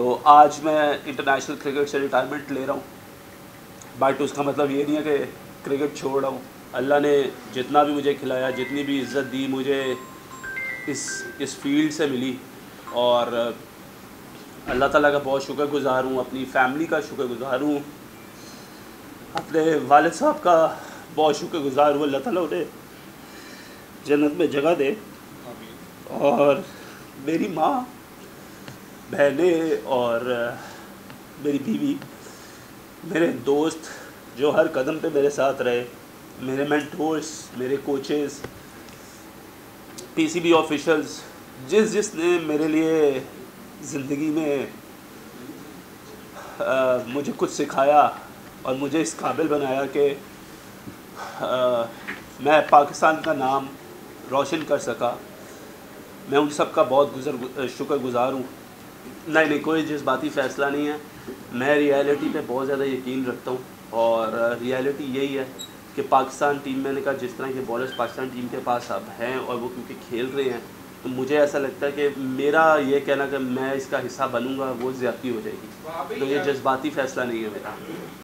तो आज मैं इंटरनेशनल क्रिकेट से रिटायरमेंट ले रहा हूँ, बट उसका मतलब ये नहीं है कि क्रिकेट छोड़ रहा हूँ। अल्लाह ने जितना भी मुझे खिलाया, जितनी भी इज़्ज़त दी मुझे इस फील्ड से मिली, और अल्लाह ताला का बहुत शुक्रगुज़ार हूँ, अपनी फ़ैमिली का शुक्रगुज़ार हूँ, अपने वालिद साहब का बहुत शुक्रगुज़ार हूँ। अल्लाह ताला उन्हें जन्नत में जगह दे, और मेरी माँ, बहनें और मेरी बीवी, मेरे दोस्त जो हर कदम पे मेरे साथ रहे, मेरे मेंटोर्स, मेरे कोचेस, पीसीबी ऑफिशियल्स, जिसने मेरे लिए ज़िंदगी में मुझे कुछ सिखाया और मुझे इस काबिल बनाया कि मैं पाकिस्तान का नाम रोशन कर सका, मैं उन सब का बहुत शुक्रगुज़ार हूँ। नहीं, कोई जज्बाती फ़ैसला नहीं है। मैं रियलिटी पे बहुत ज़्यादा यकीन रखता हूँ, और रियलिटी यही है कि पाकिस्तान टीम, मैंने कहा जिस तरह के बॉलर्स पाकिस्तान टीम के पास अब हैं और वो क्योंकि खेल रहे हैं, तो मुझे ऐसा लगता है कि मेरा ये कहना कि मैं इसका हिस्सा बनूँगा वो ज़्यादती हो जाएगी। तो ये जज्बाती फ़ैसला नहीं है मेरा।